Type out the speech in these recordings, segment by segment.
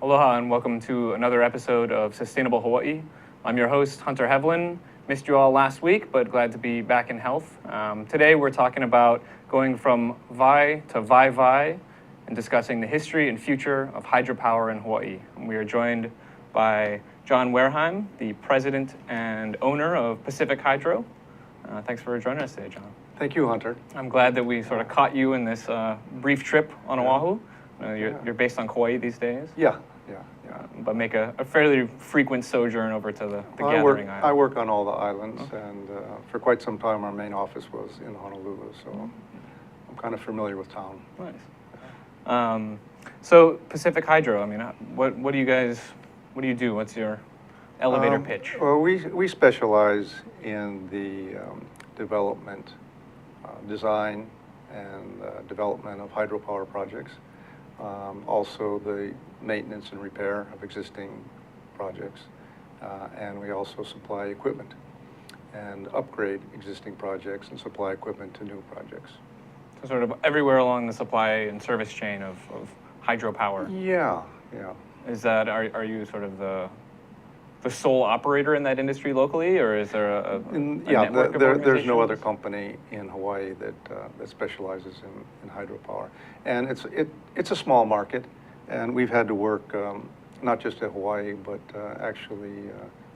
Aloha and welcome to another episode of Sustainable Hawaii. I'm your host, Hunter Hevlin. Missed you all last week, but glad to be back in health. Today we're talking about going from Vai to Waiwai and discussing the history and future of hydropower in Hawaii. And we are joined by John Wareheim, the president and owner of Pacific Hydro. Thanks for joining us today, John. Thank you, Hunter. I'm glad that we sort of caught you in this brief trip on Oahu. You're based on Kauai these days? Yeah. But make a fairly frequent sojourn over to the gathering island. I work on all the islands, and for quite some time our main office was in Honolulu, so I'm kind of familiar with town. Nice. So Pacific Hydro, I mean, what do you do? What's your elevator pitch? Well, we specialize in the development, design, and development of hydropower projects. Also the maintenance and repair of existing projects, and we also supply equipment and upgrade existing projects and supply equipment to new projects. So sort of everywhere along the supply and service chain of hydropower. Yeah. Is that, are you sort of the sole operator in that industry locally, or is there a network of there's no other organizations? company in Hawaii that specializes in hydropower, and it's a small market, and we've had to work not just at Hawaii but actually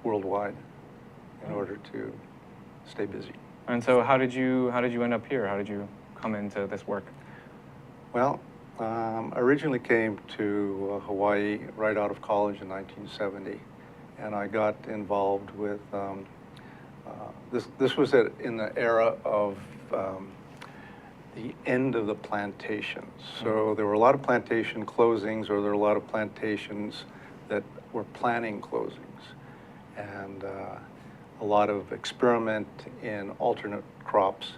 worldwide in order to stay busy. And so how did you end up here? How did you come into this work? Well, I originally came to Hawaii right out of college in 1970. And I got involved with, this was in the era of the end of the plantations. So there were a lot of plantation closings, or there were a lot of plantations that were planning closings. And a lot of experiment in alternate crops.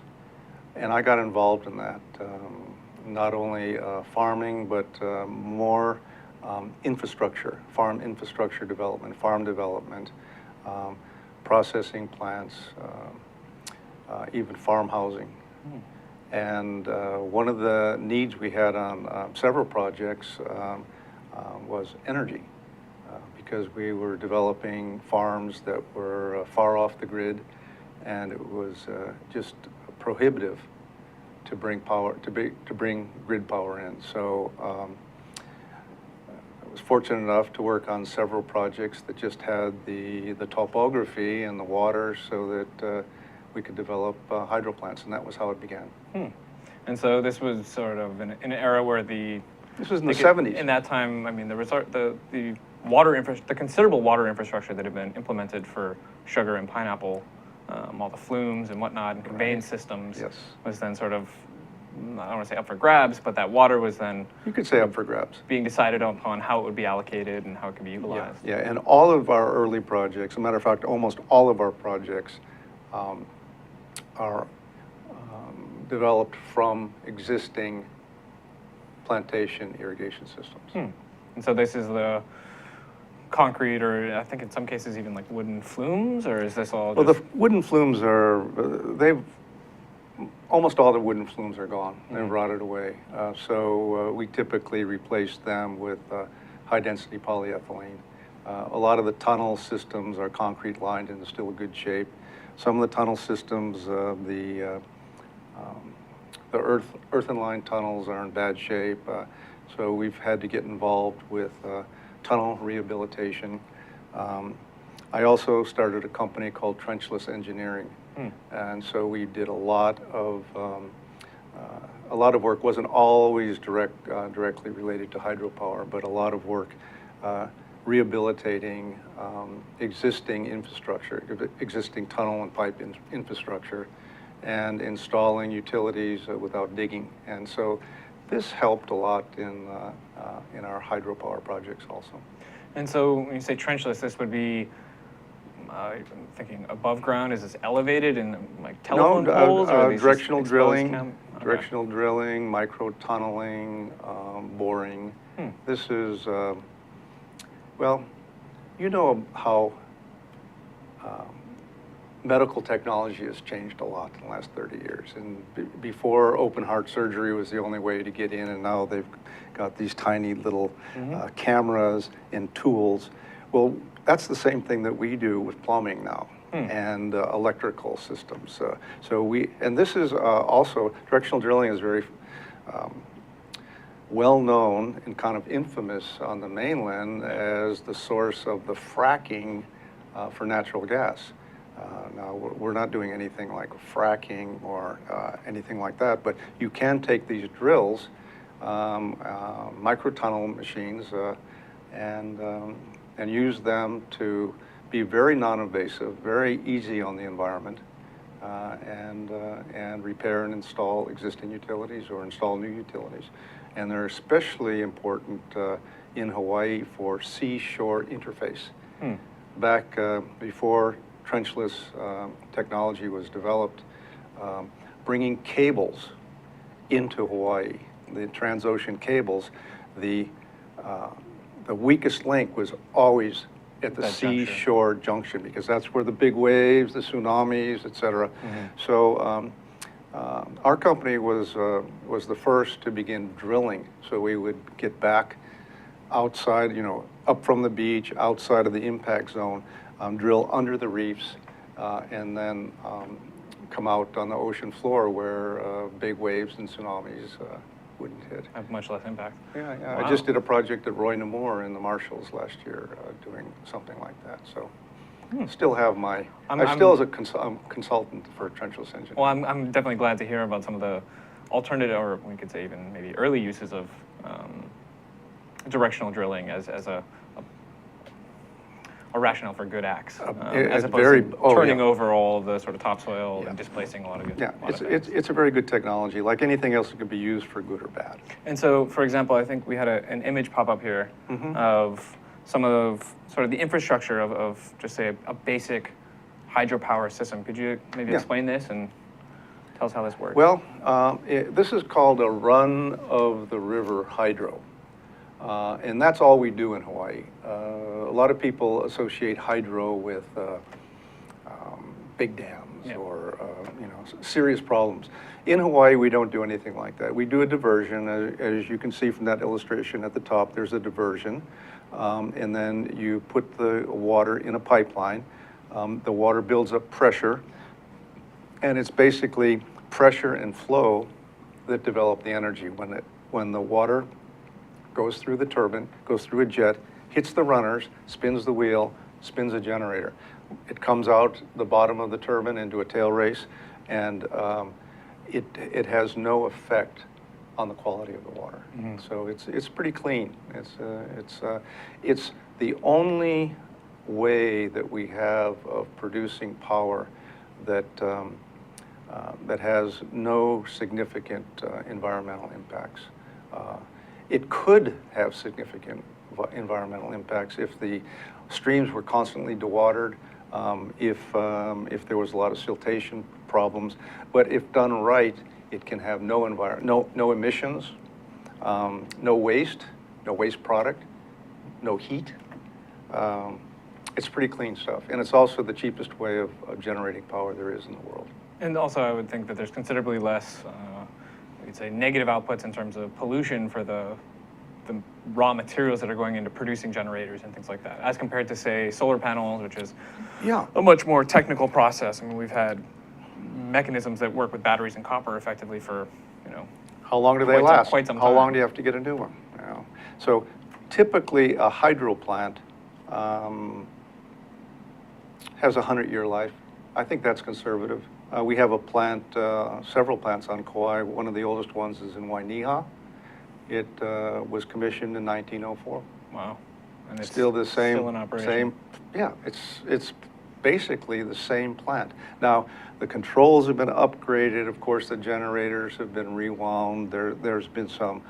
And I got involved in that, not only farming, but more infrastructure, farm infrastructure development, farm development, processing plants, even farm housing. And one of the needs we had on several projects was energy, because we were developing farms that were far off the grid, and it was just prohibitive to bring power, to bring grid power in. So I was fortunate enough to work on several projects that just had the topography and the water so that we could develop hydro plants, and that was how it began. And so this was sort of in an era where this was in the 70s. In that time, I mean, the considerable water infrastructure that had been implemented for sugar and pineapple, all the flumes and whatnot, and conveyance systems, was then sort of, I don't want to say up for grabs, but that water was then... You could say up for grabs. Being decided upon how it would be allocated and how it could be utilized. Yeah, and all of our early projects, as a matter of fact, almost all of our projects are developed from existing plantation irrigation systems. And so this is the concrete, or I think in some cases even like wooden flumes, or is this all Well, the wooden flumes are, almost all the wooden flumes are gone. They've rotted away. So we typically replace them with high-density polyethylene. A lot of the tunnel systems are concrete lined and in still a good shape. Some of the tunnel systems, the earthen line tunnels are in bad shape. So we've had to get involved with tunnel rehabilitation. I also started a company called Trenchless Engineering. And so we did a lot of work. Wasn't always directly related to hydropower, but a lot of work rehabilitating existing infrastructure, existing tunnel and pipe infrastructure, and installing utilities without digging. And so this helped a lot in our hydropower projects also. And so when you say trenchless, this would be, I'm thinking above ground. Is this elevated in like telephone poles? Or are these directional drilling, Okay. drilling, micro tunneling, boring. This is, well, you know how medical technology has changed a lot in the last 30 years. And before, open heart surgery was the only way to get in, and now they've got these tiny little cameras and tools. Well, that's the same thing that we do with plumbing now and electrical systems. And this is also, directional drilling is very well known and kind of infamous on the mainland as the source of the fracking for natural gas. Now, we're not doing anything like fracking or anything like that, but you can take these drills, microtunnel machines, and use them to be very non-invasive, very easy on the environment, and repair and install existing utilities or install new utilities. And they're especially important in Hawaii for sea-shore interface. Back before trenchless technology was developed, bringing cables into Hawaii, the transocean cables, the weakest link was always at the sea-shore junction, because that's where the big waves, the tsunamis, et cetera. So our company was the first to begin drilling. So we would get back outside, up from the beach, outside of the impact zone, drill under the reefs, and then come out on the ocean floor where big waves and tsunamis wouldn't hit. Have much less impact. Yeah. Wow. I just did a project at Roy Namor in the Marshalls last year doing something like that. So still have my, still as a consultant for trenchless engineering. Well, I'm definitely glad to hear about some of the alternative, or we could say even maybe early uses of directional drilling as a rationale for good acts, as opposed to turning over all the sort of topsoil and displacing a lot of good. Yeah, it's a very good technology. Like anything else, it can be used for good or bad. And so, for example, I think we had an image pop up here of some of sort of the infrastructure of just say a basic hydropower system. Could you maybe explain this and tell us how this works? Well, this is called a run-of-the-river hydro. And that's all we do in Hawaii. A lot of people associate hydro with big dams or serious problems. In Hawaii, we don't do anything like that. We do a diversion. As you can see from that illustration at the top, there's a diversion. And then you put the water in a pipeline. The water builds up pressure. And it's basically pressure and flow that develop the energy. When the water goes through the turbine, goes through a jet, hits the runners, spins the wheel, spins a generator. It comes out the bottom of the turbine into a tail race, and it has no effect on the quality of the water. So it's pretty clean. It's the only way that we have of producing power that that has no significant environmental impacts. It could have significant environmental impacts if the streams were constantly dewatered, if there was a lot of siltation problems. But if done right, it can have no emissions, no waste product, no heat. It's pretty clean stuff, and it's also the cheapest way of generating power there is in the world. And also, I would think that there's considerably less, you'd say, negative outputs in terms of pollution for the raw materials that are going into producing generators and things like that, as compared to, say, solar panels, which is a much more technical process. I mean, we've had mechanisms that work with batteries and copper effectively for, how long do they last? Quite some time. How long do you have to get a new one? So typically, a hydro plant has a 100-year life. I think that's conservative. We have a plant, several plants on Kauai. One of the oldest ones is in Wainiha. It was commissioned in 1904. Wow. And it's still the same. Still in operation. It's basically the same plant. Now, the controls have been upgraded. Of course, the generators have been rewound. There's been some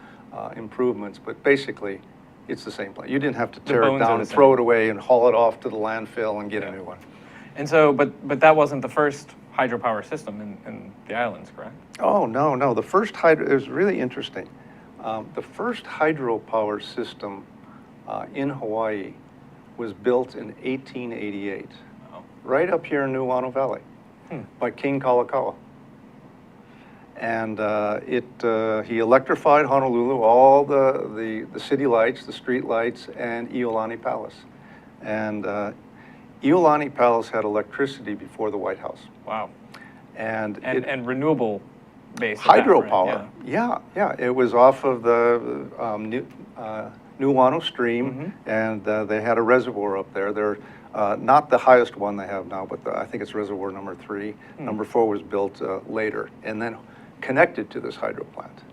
improvements, but basically, it's the same plant. You didn't have to tear it down and throw it away and haul it off to the landfill and get a new one. And so, but that wasn't the first hydropower system in the islands, correct? Oh, no. The first it was really interesting. The first hydropower system in Hawaii was built in 1888. Wow. right up here in Nuuanu Valley by King Kalakaua. And he electrified Honolulu, all the city lights, the street lights, and Iolani Palace. And Iolani Palace had electricity before the White House. Wow. And renewable based. Hydropower. Right? Yeah. It was off of the Nuuanu Stream, and they had a reservoir up there. They're not the highest one they have now, but I think it's reservoir number 3. Number 4 was built later, and then connected to this hydro plant.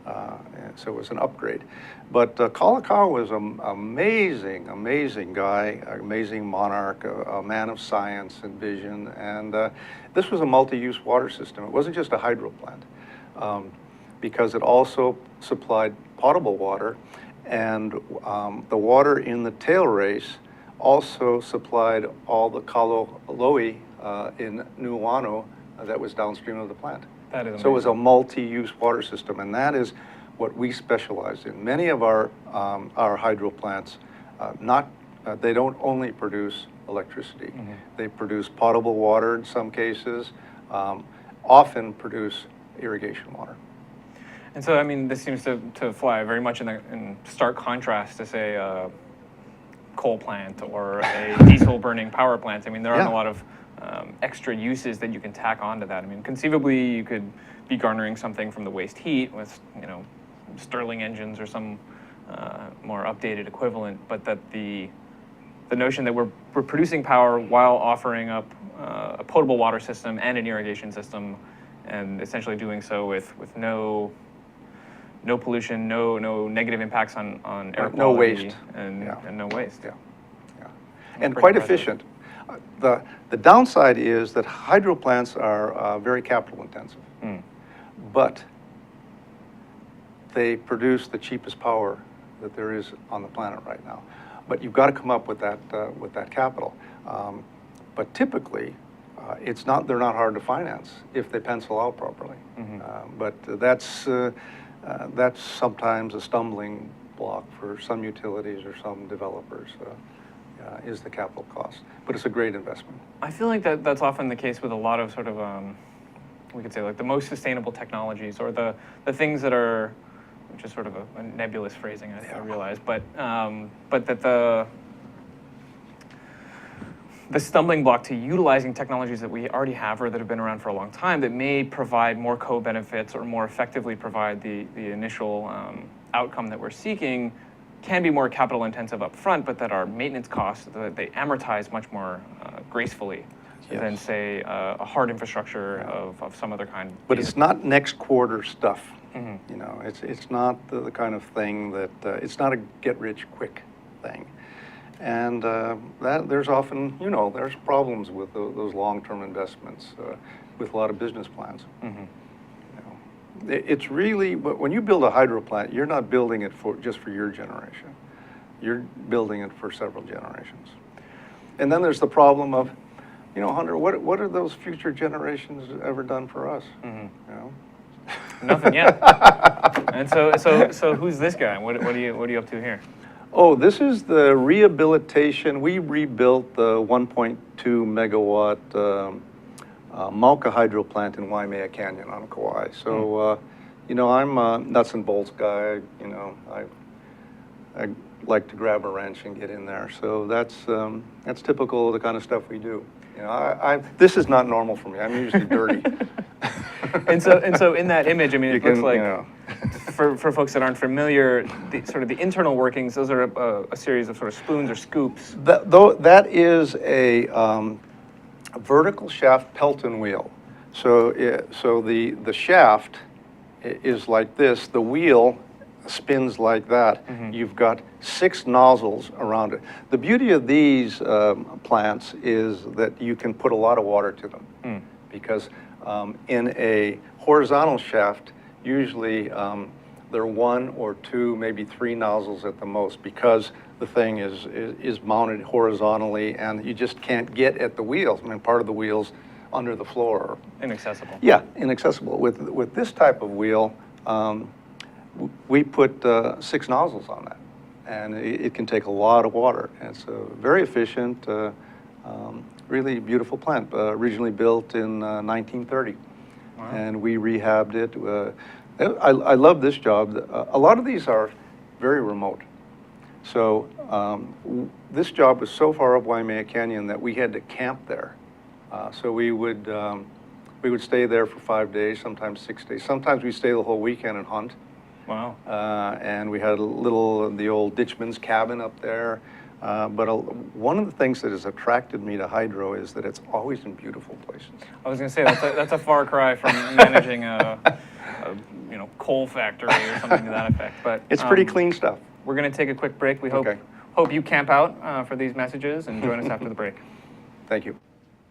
And so it was an upgrade. But Kalakaua was an amazing guy, amazing monarch, a man of science and vision. And this was a multi-use water system. It wasn't just a hydro plant, because it also supplied potable water, and the water in the tail race also supplied all the kalaloi in Nuuanu that was downstream of the plant. That is amazing. So it was a multi-use water system, and that is what we specialize in. Many of our hydro plants, they don't only produce electricity. They produce potable water in some cases, often produce irrigation water. And so, I mean, this seems to fly very much in stark contrast to, say, a coal plant or a diesel-burning power plant. I mean, there aren't a lot of extra uses that you can tack onto that. I mean, conceivably, you could be garnering something from the waste heat with, Stirling engines or some more updated equivalent, but that the notion that we're producing power while offering up a potable water system and an irrigation system, and essentially doing so with no pollution, no negative impacts on air quality, no waste, and no waste. Yeah. And quite efficient. The downside is that hydro plants are very capital intensive, but they produce the cheapest power that there is on the planet right now. But you've got to come up with that capital. But typically, they're not hard to finance if they pencil out properly. But that's sometimes a stumbling block for some utilities or some developers. Is the capital cost, but it's a great investment. I feel like that's often the case with a lot of sort of, we could say, like the most sustainable technologies, or the things that are, which is sort of a nebulous phrasing, I realize, but that the stumbling block to utilizing technologies that we already have or that have been around for a long time that may provide more co-benefits or more effectively provide the initial outcome that we're seeking can be more capital intensive up front, but that our maintenance costs, they amortize much more gracefully than, say, a hard infrastructure of some other kind. But it's not next quarter stuff. It's not the kind of thing that, it's not a get-rich-quick thing. And there's often, there's problems with those long-term investments with a lot of business plans. It's really, when you build a hydro plant, you're not building it just for your generation. You're building it for several generations. And then there's the problem of, Hunter, what are those future generations ever done for us? Nothing yet. And so who's this guy? What are you up to here? Oh, this is the rehabilitation. We rebuilt the 1.2 megawatt Mauka hydro plant in Waimea Canyon on Kauai. So, I'm a nuts and bolts guy. I like to grab a wrench and get in there. So that's typical of the kind of stuff we do. This is not normal for me. I'm usually dirty. And so in that image, I mean, it looks like, for folks that aren't familiar, the internal workings, those are a series of sort of spoons or scoops. That is a vertical shaft Pelton wheel. So the shaft is like this. The wheel spins like that. You've got 6 nozzles around it. The beauty of these plants is that you can put a lot of water to them, because in a horizontal shaft, usually there are 1 or 2, maybe 3 nozzles at the most, because the thing is mounted horizontally, and you just can't get at the wheels. I mean, part of the wheel's under the floor. Inaccessible. Yeah, inaccessible. With this type of wheel, we put 6 nozzles on that, and it can take a lot of water. And it's very efficient. Really beautiful plant, originally built in 1930. Wow. And we rehabbed it. I love this job. A lot of these are very remote. So this job was so far up Waimea Canyon that we had to camp there. So we would stay there for 5 days, sometimes 6 days. Sometimes we stay the whole weekend and hunt. Wow. And we had the old ditchman's cabin up there. But one of the things that has attracted me to hydro is that it's always in beautiful places. I was going to say that's a far cry from managing a coal factory or something to that effect. But it's pretty clean stuff. We're going to take a quick break. We Okay. hope you camp out for these messages and join us after the break. Thank you.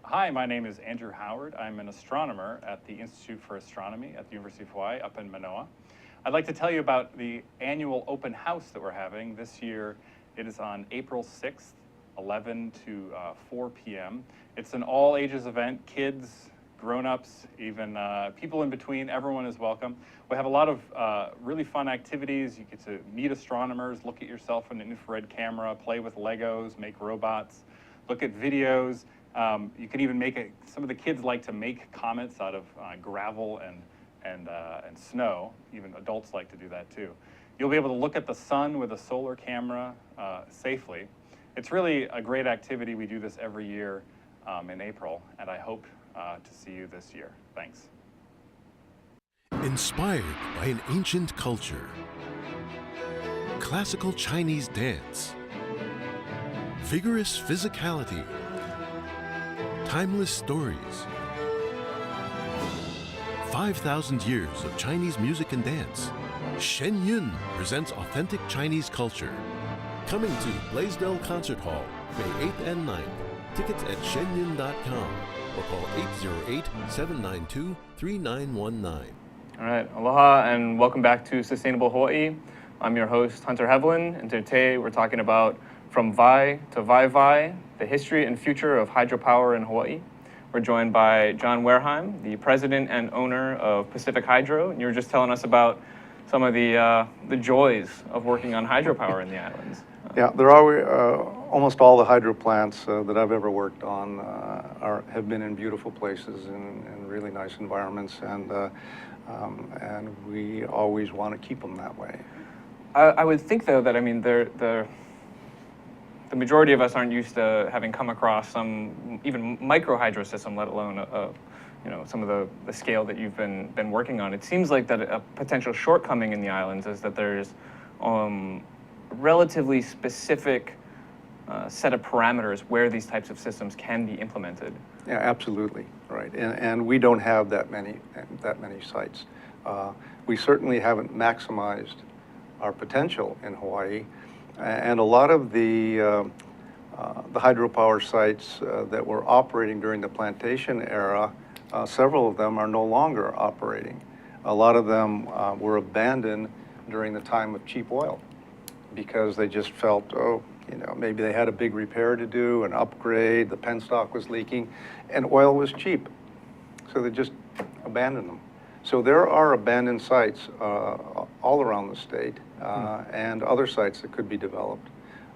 Hi, my name is Andrew Howard. I'm an astronomer at the Institute for Astronomy at the University of Hawaii up in Manoa. I'd like to tell you about the annual open house that we're having this year. It is on April 6th, 11 to 4 p.m. It's an all ages event, kids, grown-ups, even people in between, everyone is welcome. We have a lot of really fun activities. You get to meet astronomers, look at yourself in an infrared camera, play with Legos, make robots, look at videos. You can even some of the kids like to make comets out of gravel and snow. Even adults like to do that too. You'll be able to look at the sun with a solar camera safely. It's really a great activity. We do this every year in April, and I hope to see you this year. Thanks. Inspired by an ancient culture, classical Chinese dance, vigorous physicality, timeless stories, 5,000 years of Chinese music and dance, Shen Yun presents authentic Chinese culture. Coming to Blaisdell Concert Hall, May 8th and 9th. Tickets at shenyun.com or call 808-792-3919. All right, aloha and welcome back to Sustainable Hawaii. I'm your host, Hunter Hevlin, and today we're talking about From Vai to Waiwai, the history and future of hydropower in Hawaii. We're joined by John Wareheim, the president and owner of Pacific Hydro, and you were just telling us about some of the joys of working on hydropower in the islands. Yeah, there are almost all the hydro plants that I've ever worked on have been in beautiful places and really nice environments, and we always want to keep them that way. I would think, though, that the majority of us aren't used to having come across some even micro hydro system, let alone some of the scale that you've been working on. It seems like that a potential shortcoming in the islands is that there's a relatively specific set of parameters where these types of systems can be implemented. Yeah, absolutely, right. And we don't have that many sites. We certainly haven't maximized our potential in Hawaii, and a lot of the hydropower sites that were operating during the plantation era, several of them are no longer operating. A lot of them were abandoned during the time of cheap oil because they just felt, maybe they had a big repair to do, an upgrade, the penstock was leaking, and oil was cheap. So they just abandoned them. So there are abandoned sites all around the state and other sites that could be developed.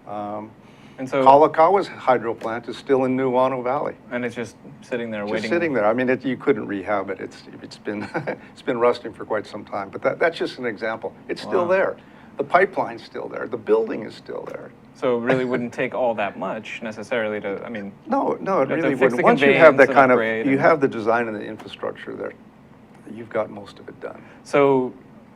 And so Kalakawa's hydro plant is still in Nuuanu Valley. And it's just sitting there waiting. Just sitting there. I mean, you couldn't rehab it. It's been it's been rusting for quite some time. But that's just an example. It's still there. The pipeline's still there. The building is still there. So it really wouldn't take all that much necessarily to. No, it really fix wouldn't. the Once you have that conveyance and kind of, upgrade you and- have the design and the infrastructure there, you've got most of it done. So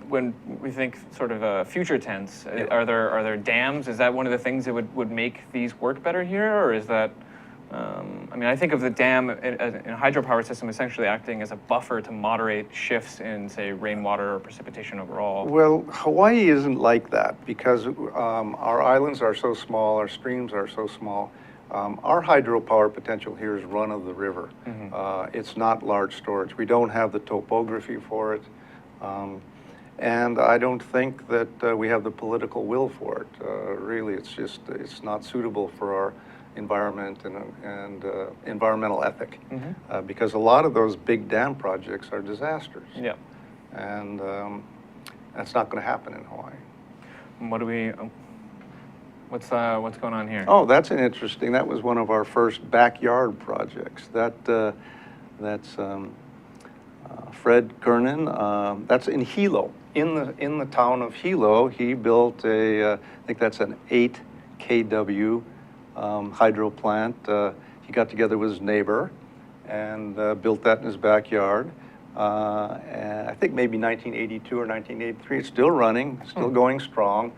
when we think sort of future tense, are there dams? Is that one of the things that would make these work better here, or is that? I think of the dam in a hydropower system essentially acting as a buffer to moderate shifts in, say, rainwater or precipitation overall. Well, Hawaii isn't like that because our islands are so small, our streams are so small. Our hydropower potential here is run of the river. Mm-hmm. It's not large storage. We don't have the topography for it. And I don't think that we have the political will for it. Really, it's not suitable for our environment and environmental ethic, mm-hmm. Because a lot of those big dam projects are disasters. Yeah. And that's not going to happen in Hawaii. What do we? What's going on here? Oh, that's interesting. That was one of our first backyard projects. That's Fred Kernan. That's in Hilo. In the town of Hilo, he built I think that's an 8 kW hydro plant. He got together with his neighbor and built that in his backyard. And I think maybe 1982 or 1983. It's still running, still going strong.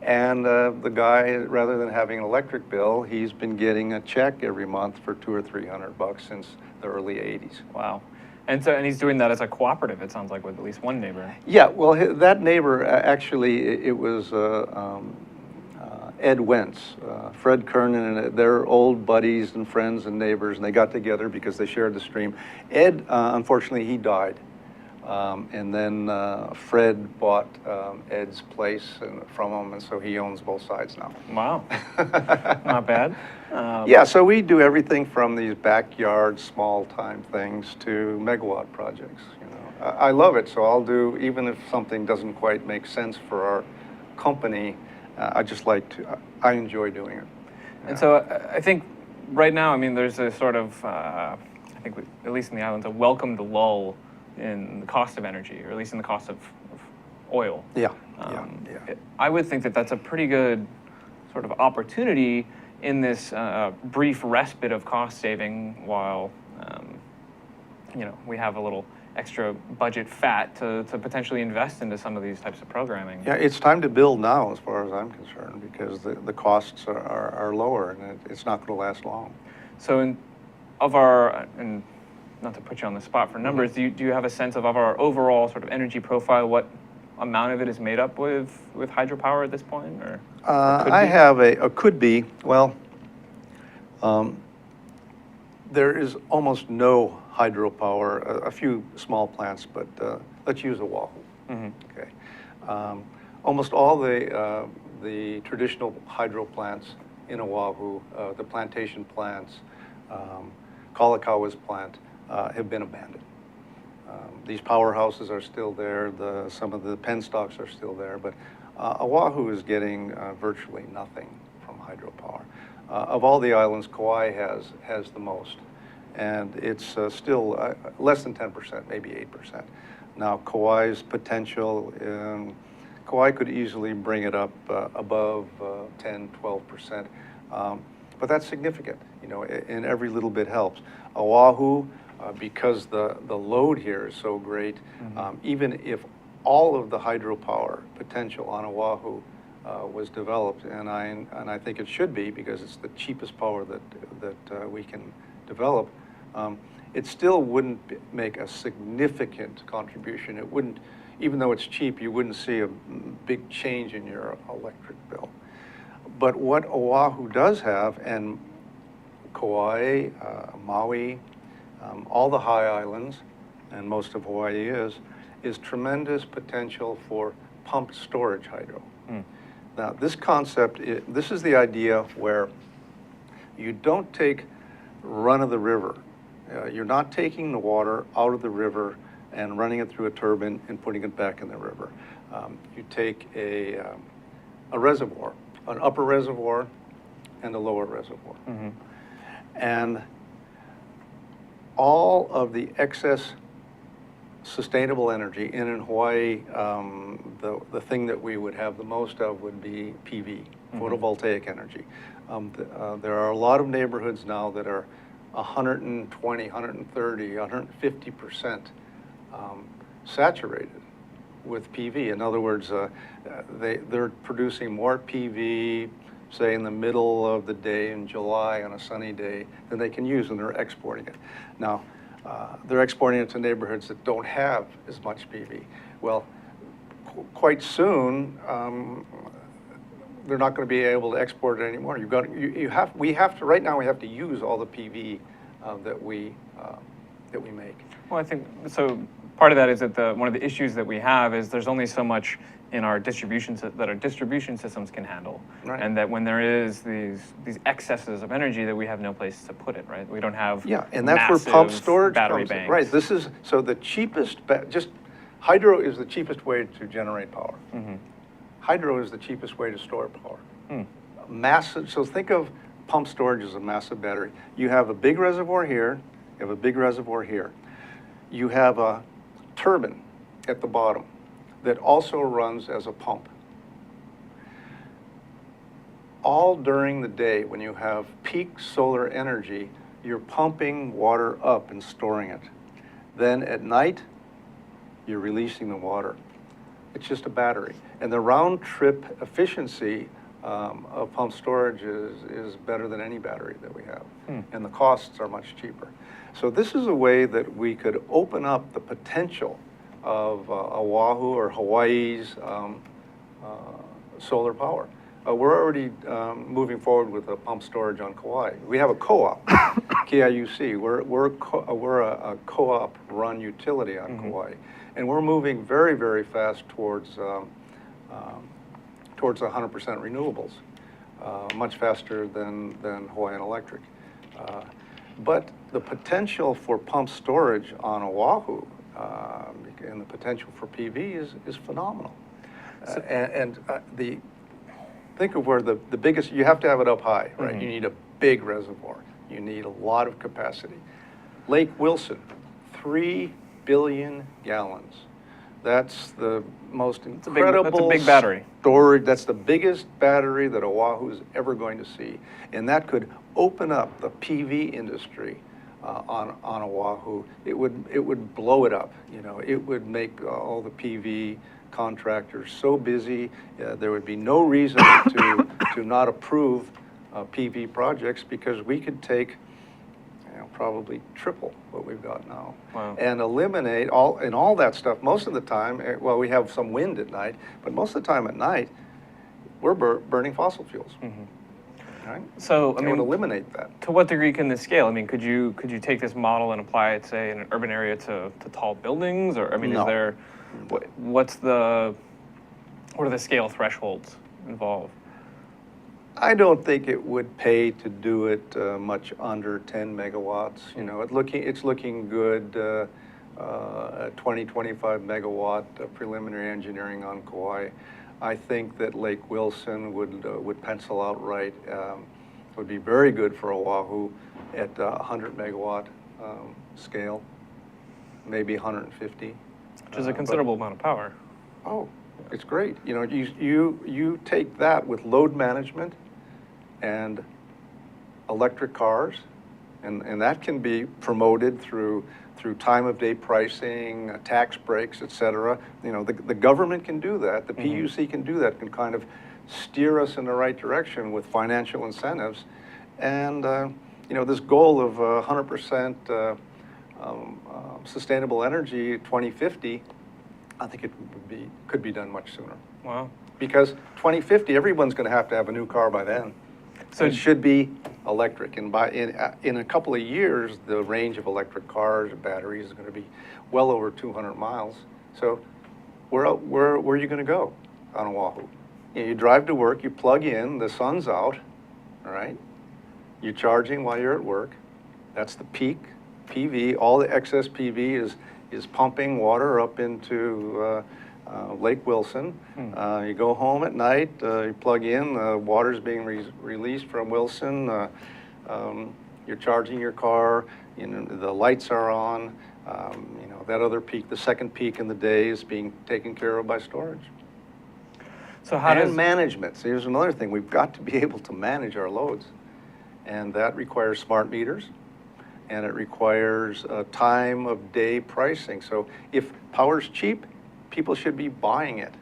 And the guy, rather than having an electric bill, he's been getting a check every month for $200 or $300 since the early 80s. Wow. And he's doing that as a cooperative, it sounds like, with at least one neighbor. Yeah, well, that neighbor, actually, it was Ed Wentz, Fred Kernan, and they're old buddies and friends and neighbors, and they got together because they shared the stream. Ed, unfortunately, he died. And then Fred bought Ed's place from him, and so he owns both sides now. Wow. Not bad. Yeah, so we do everything from these backyard, small-time things to megawatt projects. You know, I love it, so I'll do, even if something doesn't quite make sense for our company, I just like to, I enjoy doing it. And so I think right now, I mean, there's a sort of, I think at least in the islands, a welcomed lull in the cost of energy, or at least in the cost of oil. Yeah, I would think that that's a pretty good sort of opportunity in this brief respite of cost saving while, you know, we have a little extra budget fat to potentially invest into some of these types of programming. Yeah, it's time to build now, as far as I'm concerned, because the costs are lower, and it's not going to last long. So and not to put you on the spot for numbers, do you have a sense of our overall sort of energy profile, what amount of it is made up with hydropower at this point? Or I have a could be. Well, there is almost no hydropower, a few small plants, but let's use Oahu. Mm-hmm. Okay. Almost all the traditional hydro plants in Oahu, the plantation plants, Kalakawa's plant, have been abandoned. These powerhouses are still there, some of the penstocks are still there, but Oahu is getting virtually nothing from hydropower. Of all the islands, Kauai has the most, and it's still less than 10%, maybe 8%. Now, Kauai's potential, Kauai could easily bring it up above 10, 12%, but that's significant, you know, and every little bit helps. Oahu, because the load here is so great, even if all of the hydropower potential on Oahu was developed, and I think it should be because it's the cheapest power that we can develop, it still wouldn't make a significant contribution. It wouldn't, even though it's cheap, you wouldn't see a big change in your electric bill. But what Oahu does have, and Kauai, Maui, all the high islands, and most of Hawaii is tremendous potential for pumped storage hydro. Now, this concept, this is the idea where you don't take run of the river. You're not taking the water out of the river and running it through a turbine and putting it back in the river. You take a reservoir, an upper reservoir and a lower reservoir. And all of the excess sustainable energy, and in Hawaii, the thing that we would have the most of would be PV, photovoltaic energy. There are a lot of neighborhoods now that are 120, 130, 150% saturated with PV. In other words, they're producing more PV, say in the middle of the day in July on a sunny day, than they can use, and they're exporting it. Now, they're exporting it to neighborhoods that don't have as much PV. Well, quite soon, they're not going to be able to export it anymore. We have to, right now we have to use all the PV that we make. Well, I think, so part of that is that one of the issues that we have is there's only so much in our distribution that our distribution systems can handle, right. And that when there is these excesses of energy, that we have no place to put it, right? We don't have and that's where pumped storage battery comes banks. in. Right. This is so the cheapest. Hydro is the cheapest way to generate power. Hydro is the cheapest way to store power. massive, so think of pump storage as a massive battery. You have a big reservoir here, you have a big reservoir here. You have a turbine at the bottom that also runs as a pump. All during the day, when you have peak solar energy, you're pumping water up and storing it. Then at night, you're releasing the water. It's just a battery. And the round trip efficiency of pump storage is better than any battery that we have. And the costs are much cheaper. So this is a way that we could open up the potential of Oahu or Hawaii's solar power. We're already moving forward with a pump storage on Kauai. We have a co-op, KIUC. We're a co-op run utility on Kauai. And we're moving very, very fast towards 100% renewables, much faster than Hawaiian Electric. But the potential for pump storage on Oahu and the potential for PV is phenomenal. Think of where the biggest, you have to have it up high, right? You need a big reservoir. You need a lot of capacity. Lake Wilson, 3 billion gallons. That's the most incredible that's a big battery. Storage. That's the biggest battery that Oahu is ever going to see. And that could open up the PV industry on Oahu. It would blow it up. You know, it would make all the PV contractors so busy. There would be no reason to not approve PV projects, because we could take probably triple what we've got now. Wow. And eliminate all that stuff. Most of the time, well, we have some wind at night, but most of the time at night, we're burning fossil fuels. Right? So, I mean, would eliminate that. To what degree can this scale? I mean, could you take this model and apply it, say, in an urban area to tall buildings? Or, I mean, No. is there, what are the scale thresholds involved? I don't think it would pay to do it much under 10 megawatts. You know, it's looking good. 20, 25 megawatt preliminary engineering on Kauai. I think that Lake Wilson would pencil out right. Would be very good for Oahu at 100 megawatt scale, maybe 150. Which is a considerable amount of power. Oh, it's great. You know, you take that with load management and electric cars, and that can be promoted through time of day pricing, tax breaks, et cetera. You know, the government can do that. The PUC can do that, can kind of steer us in the right direction with financial incentives. And, you know, this goal of 100% sustainable energy 2050, I think it could be done much sooner. Wow. Because 2050, everyone's going to have a new car by then. So it should be electric, and in a couple of years, the range of electric cars and batteries is going to be well over 200 miles. So where are you going to go on Oahu? You drive to work, you plug in, the sun's out, all right? You're charging while you're at work. That's the peak PV. All the excess PV is pumping water up into Lake Wilson. You go home at night, you plug in, the water's being released from Wilson. You're charging your car, you know, the lights are on. You know, that other peak, the second peak in the day, is being taken care of by storage. So how does management? So here's another thing. We've got to be able to manage our loads. And that requires smart meters, and it requires time of day pricing. So if power's cheap, people should be buying it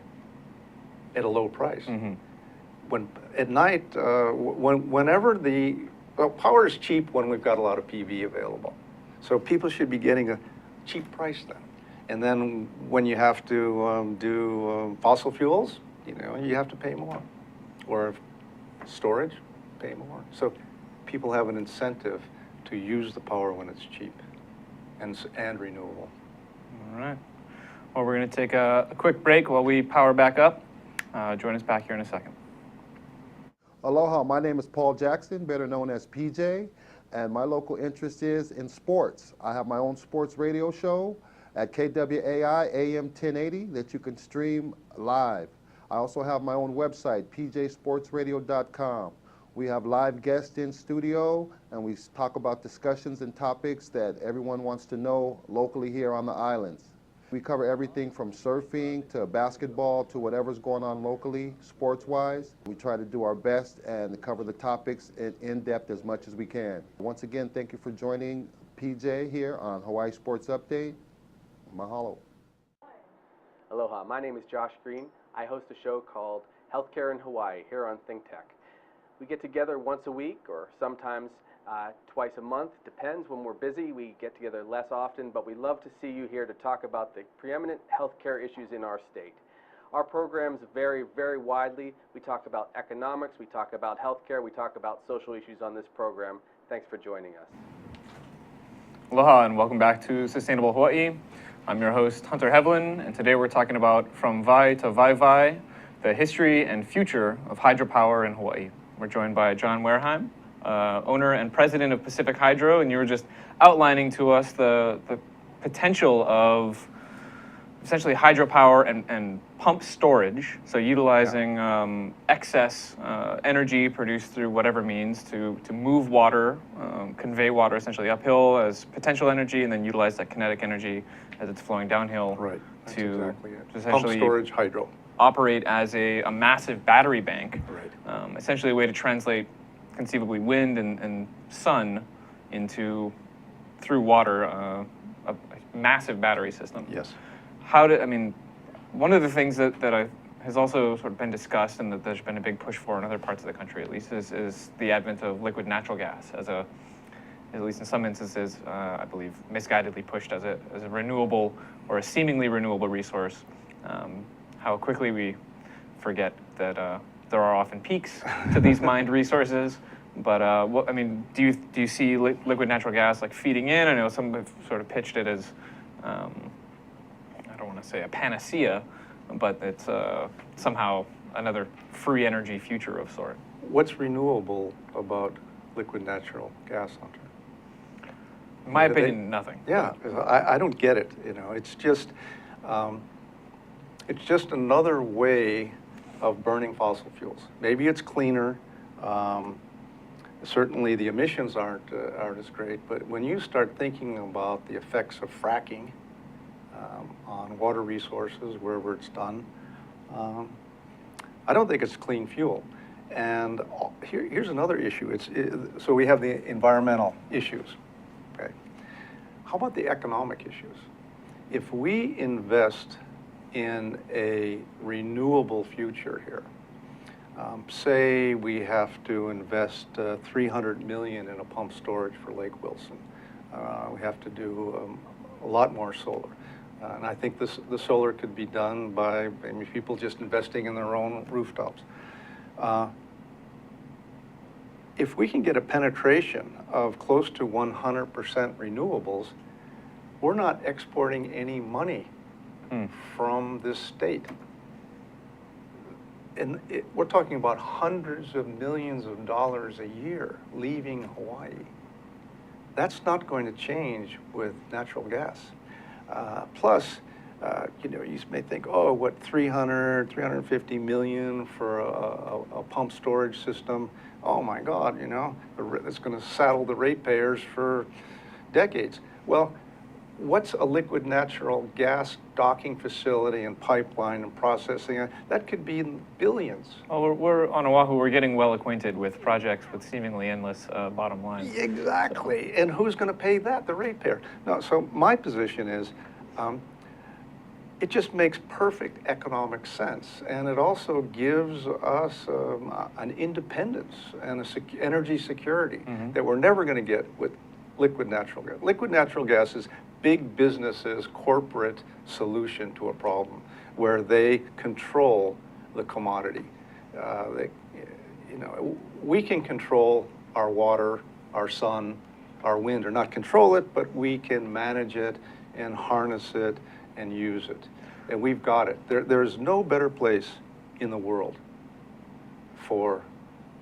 at a low price. When at night, whenever power is cheap when we've got a lot of PV available. So people should be getting a cheap price then. And then when you have to do fossil fuels, you know, you have to pay more. Or storage, pay more. So people have an incentive to use the power when it's cheap and renewable. All right. Well, we're going to take a quick break while we power back up. Join us back here in a second. Aloha, my name is Paul Jackson, better known as PJ, and my local interest is in sports. I have my own sports radio show at KWAI AM 1080 that you can stream live. I also have my own website, pjsportsradio.com. We have live guests in studio, and we talk about discussions and topics that everyone wants to know locally here on the islands. We cover everything from surfing to basketball to whatever's going on locally, sports-wise. We try to do our best and cover the topics in depth as much as we can. Once again, thank you for joining PJ here on Hawaii Sports Update. Mahalo. Aloha, my name is Josh Green. I host a show called Healthcare in Hawaii here on ThinkTech. We get together once a week or sometimes twice a month. Depends. When we're busy, we get together less often, but we love to see you here to talk about the preeminent healthcare issues in our state. Our programs vary very widely. We talk about economics, we talk about healthcare, we talk about social issues on this program. Thanks for joining us. Aloha and welcome back to Sustainable Hawaii. I'm your host, Hunter Hevlin, and today we're talking about From Vai to Waiwai, the history and future of hydropower in Hawaii. We're joined by John Wareheim, owner and president of Pacific Hydro, and you were just outlining to us the potential of essentially hydropower and pump storage, so utilizing excess energy produced through whatever means to move water, convey water essentially uphill as potential energy, and then utilize that kinetic energy as it's flowing downhill Right. That's to exactly it. essentially Pump storage, hydro. operate as a massive battery bank. Right. Essentially a way to translate conceivably wind and sun into, through water, a massive battery system. Yes. One of the things that has also sort of been discussed and that there's been a big push for in other parts of the country at least is the advent of liquid natural gas as a, at least in some instances, I believe, misguidedly pushed as a renewable or a seemingly renewable resource. How quickly we forget that there are often peaks to these mined resources. But do you see liquid natural gas like feeding in? I know some have sort of pitched it as, I don't want to say a panacea, but it's somehow another free energy future of sort. What's renewable about liquid natural gas, Hunter? In my opinion, nothing. Yeah, I don't get it. It's just another way of burning fossil fuels. Maybe it's cleaner. Certainly the emissions aren't as great, but when you start thinking about the effects of fracking on water resources wherever it's done, I don't think it's clean fuel. And here's another issue. So we have the environmental issues. Okay. How about the economic issues? If we invest in a renewable future here, say we have to invest $300 million in a pump storage for Lake Wilson. We have to do a lot more solar. And I think the solar could be done by maybe people just investing in their own rooftops. If we can get a penetration of close to 100% renewables, we're not exporting any money from this state. And we're talking about hundreds of millions of dollars a year leaving Hawaii. That's not going to change with natural gas. Plus, you may think, oh, what, 350 million for a pump storage system? Oh my God, it's going to saddle the ratepayers for decades. Well, what's a liquid natural gas docking facility and pipeline and processing? That could be billions. Well, we're on Oahu, we're getting well acquainted with projects with seemingly endless bottom lines. Exactly. And who's going to pay that? The ratepayer. No, so my position is it just makes perfect economic sense. And it also gives us an independence and energy security that we're never going to get with liquid natural gas. Liquid natural gas is big businesses' corporate solution to a problem where they control the commodity. We can control our water, our sun, our wind, or not control it, but we can manage it and harness it and use it. And we've got it. There's no better place in the world for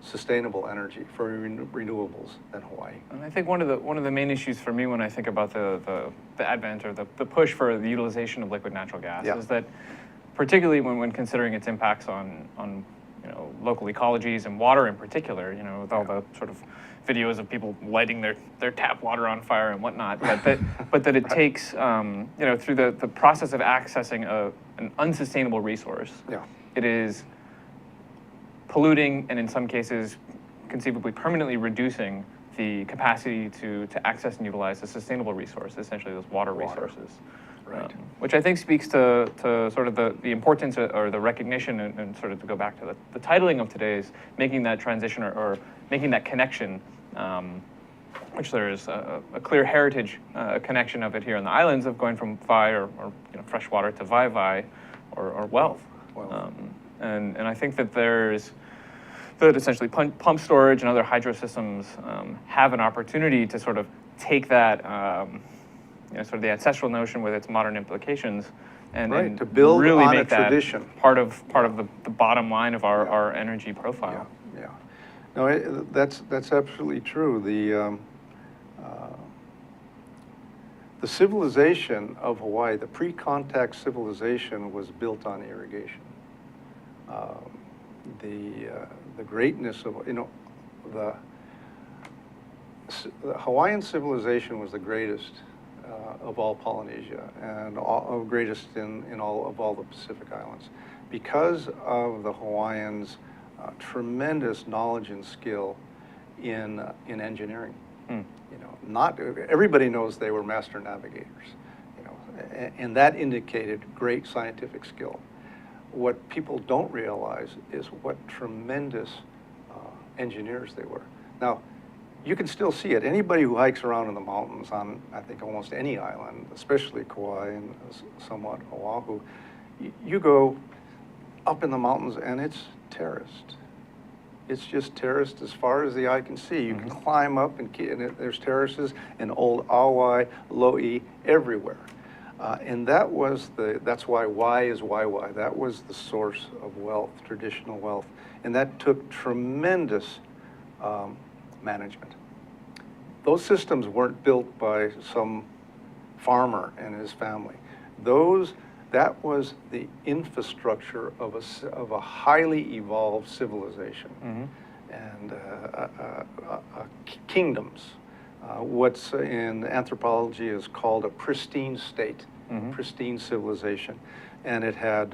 sustainable energy, for renewables than Hawaii. And I think one of the main issues for me when I think about the advent or the push for the utilization of liquid natural gas is that particularly when considering its impacts on local ecologies and water in particular, with all the sort of videos of people lighting their tap water on fire and whatnot, but that it takes, through the process of accessing an unsustainable resource, it is polluting and in some cases conceivably permanently reducing the capacity to access and utilize a sustainable resource, essentially those water resources. Right. Which I think speaks to sort of the importance or the recognition and sort of to go back to the titling of today's, making that transition or making that connection, which there is a clear heritage connection of it here in the islands of going from Vai or fresh water to Waiwai or wealth. And I think that that essentially pump storage and other hydro systems have an opportunity to sort of take that sort of the ancestral notion with its modern implications, and to build really on make a that tradition. part of the bottom line of our energy profile. Yeah. No, that's absolutely true. The civilization of Hawaii, the pre-contact civilization, was built on irrigation. The greatness of the Hawaiian civilization was the greatest of all Polynesia and greatest in all the Pacific Islands, because of the Hawaiians' tremendous knowledge and skill in engineering. Not everybody knows they were master navigators, and that indicated great scientific skill. What people don't realize is what tremendous engineers they were. Now, you can still see it. Anybody who hikes around in the mountains on, I think, almost any island, especially Kauai and somewhat Oahu, you go up in the mountains and it's terraced. It's just terraced as far as the eye can see. You can climb up and there's terraces and old awai, lo'i everywhere. And that's why Wai is Waiwai. That was the source of wealth, traditional wealth. And that took tremendous management. Those systems weren't built by some farmer and his family. That was the infrastructure of a highly evolved civilization and kingdoms. What's in anthropology is called a pristine state, pristine civilization. And it had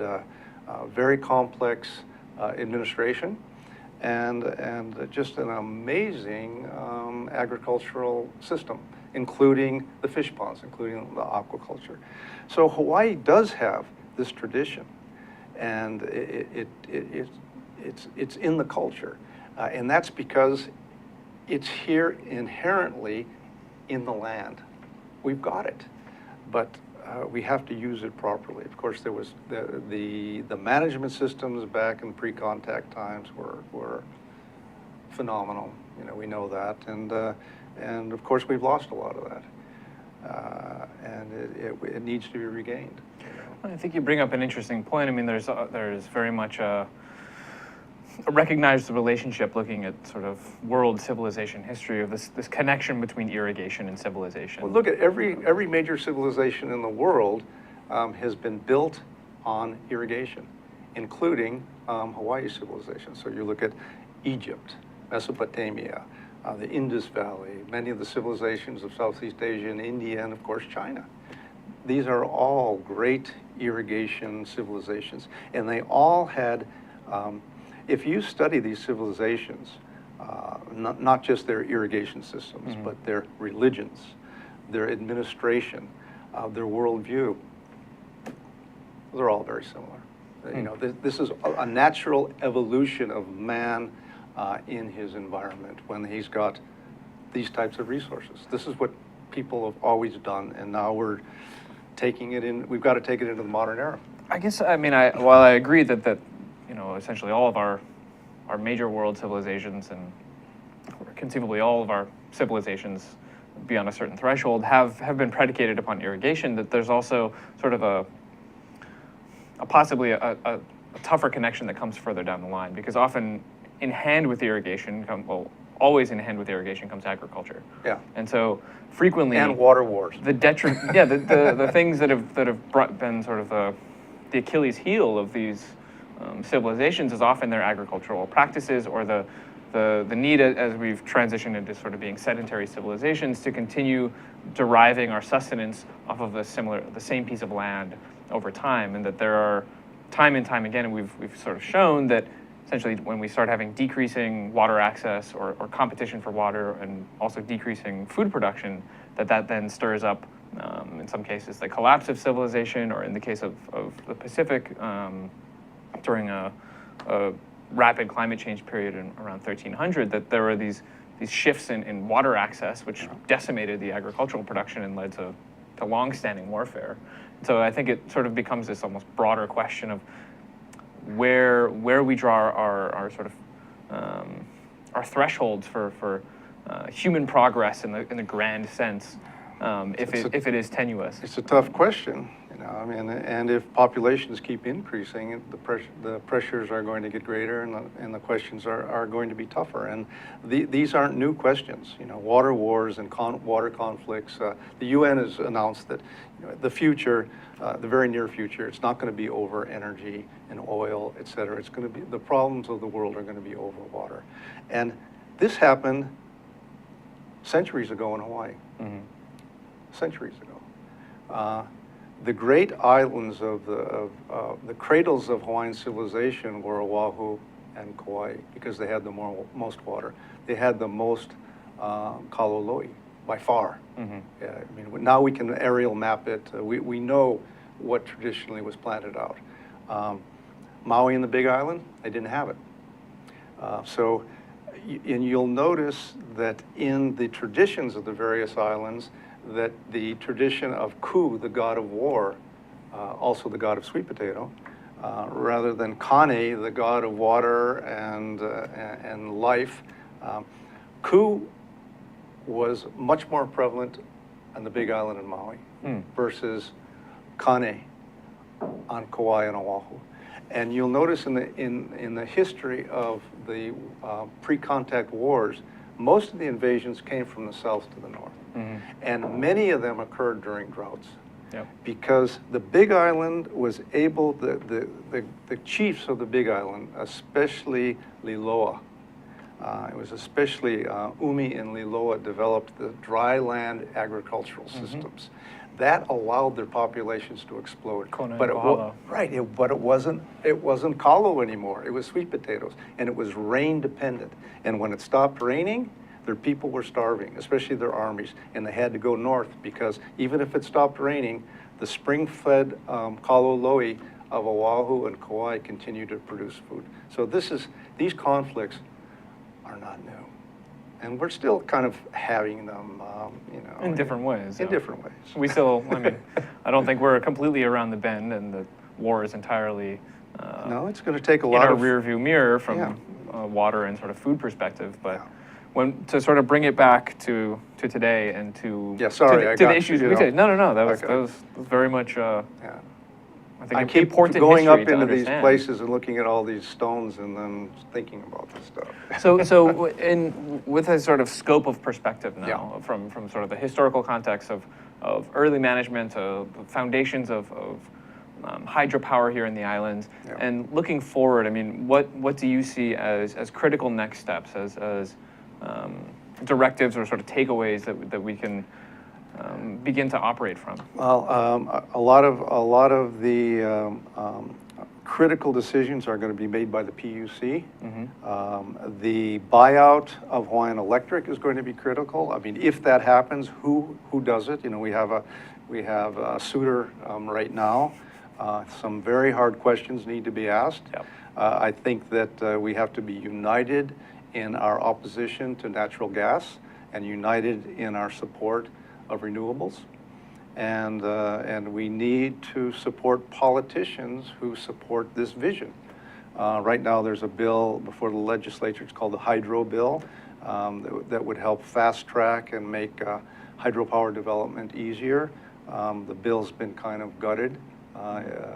very complex administration and just an amazing agricultural system, including the fish ponds, including the aquaculture. So Hawaii does have this tradition, and it's in the culture. And that's because it's here inherently in the land. We've got it, but we have to use it properly. Of course, there was the management systems back in pre-contact times were phenomenal. We know that, and of course we've lost a lot of that, and it needs to be regained. I think you bring up an interesting point. I mean, there's very much a recognized relationship looking at sort of world civilization history of this connection between irrigation and civilization. Well, look at every major civilization in the world has been built on irrigation, including Hawaii civilization. So you look at Egypt, Mesopotamia, the Indus Valley, many of the civilizations of Southeast Asia and India, and of course China. These are all great irrigation civilizations, and they all had if you study these civilizations, not just their irrigation systems, but their religions, their administration, their worldview, they're all very similar. This is a natural evolution of man in his environment when he's got these types of resources. This is what people have always done, and now we're taking it in. We've got to take it into the modern era. I guess, while I agree that essentially all of our major world civilizations and conceivably all of our civilizations beyond a certain threshold have been predicated upon irrigation, that there's also sort of possibly a tougher connection that comes further down the line, because often in hand with irrigation always in hand with irrigation comes agriculture. Yeah. And so frequently and water wars. The detriment, the things that have been sort of the the Achilles heel of these civilizations is often their agricultural practices, or the need, as we've transitioned into sort of being sedentary civilizations, to continue deriving our sustenance off of the same piece of land over time. And that there are time and time again, and we've sort of shown that essentially when we start having decreasing water access or competition for water, and also decreasing food production, that then stirs up, in some cases, the collapse of civilization, or in the case of the Pacific, during a rapid climate change period in around 1300, that there were these shifts in water access, which decimated the agricultural production and led to long-standing warfare. So I think it sort of becomes this almost broader question of where we draw our sort of our thresholds for human progress in the grand sense, if it is tenuous. It's a tough question, you know. I mean, and if populations keep increasing, the pressures are going to get greater, and the questions are going to be tougher. And these aren't new questions, you know. Water wars and water conflicts. The UN has announced that, you know, the future, the very near future, it's not going to be over energy and oil, et cetera. It's going to be, the problems of the world are going to be over water. And this happened centuries ago in Hawaii. Mm-hmm. Centuries ago. The great islands of the cradles of Hawaiian civilization were Oahu and Kauai, because they had the most water. They had the most kaloloi by far. Mm-hmm. Yeah, I mean, now we can aerial map it. We know what traditionally was planted out. Maui and the Big Island, they didn't have it. And you'll notice that in the traditions of the various islands, that the tradition of Ku, the god of war, also the god of sweet potato, rather than Kane, the god of water and life, Ku was much more prevalent on the Big Island in Maui versus Kane on Kauai and Oahu. And you'll notice in the history of the pre-contact wars, most of the invasions came from the south to the north. Mm-hmm. And many of them occurred during droughts. Yep. Because the Big Island was able, the chiefs of the Big Island, especially Liloa, it was especially Umi and Liloa, developed the dry land agricultural systems. That allowed their populations to explode. But it wasn't kalo anymore. It was sweet potatoes, and it was rain dependent. And when it stopped raining, their people were starving, especially their armies, and they had to go north, because even if it stopped raining, the spring-fed kaloloi of Oahu and Kauai continued to produce food. So these conflicts are not new. And we're still kind of having them, you know. In different ways. In different ways. We still, I mean, I don't think we're completely around the bend, and the war is entirely no, it's going to take a lot of... in our rearview mirror from water and sort of food perspective. But to sort of bring it back to today and to the issues we face. No, that was very much... I keep going up into these places and looking at all these stones and then thinking about this stuff. So with a sort of scope of perspective now, from sort of the historical context of early management, the foundations of hydropower here in the islands, and looking forward, I mean, what do you see as critical next steps, as directives or sort of takeaways that we can begin to operate from? Well, a lot of the critical decisions are going to be made by the PUC. Mm-hmm. The buyout of Hawaiian Electric is going to be critical. I mean, if that happens, who does it? You know, we have a suitor right now. Some very hard questions need to be asked. Yep. I think that we have to be united in our opposition to natural gas and united in our support of renewables, and we need to support politicians who support this vision. Right now there's a bill before the legislature, it's called the Hydro Bill, that would help fast track and make hydropower development easier. The bill's been kind of gutted.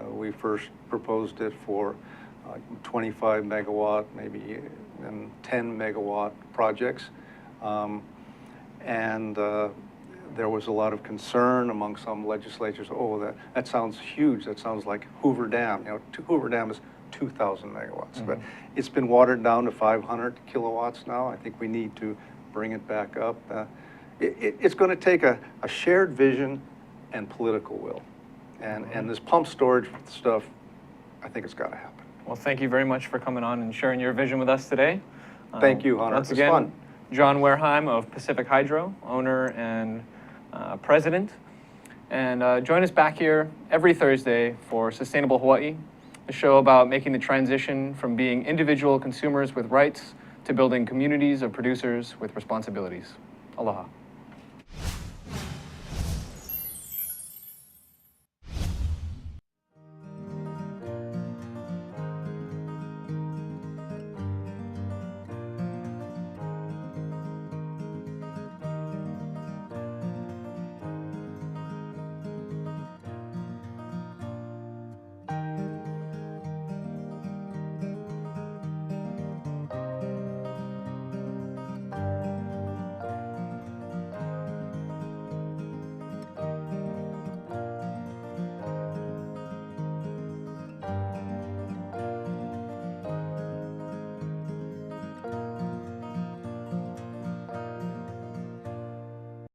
We first proposed it for 25 megawatt, maybe and 10 megawatt projects. there was a lot of concern among some legislators. Oh, that sounds huge. That sounds like Hoover Dam. You know, Hoover Dam is 2,000 megawatts, but it's been watered down to 500 kilowatts now. I think we need to bring it back up. It's going to take a shared vision and political will. And this pump storage stuff, I think it's got to happen. Well, thank you very much for coming on and sharing your vision with us today. Thank you, Hunter. Once It was again, fun. John Wareheim of Pacific Hydro, owner and president. And join us back here every Thursday for Sustainable Hawaii, a show about making the transition from being individual consumers with rights to building communities of producers with responsibilities. Aloha.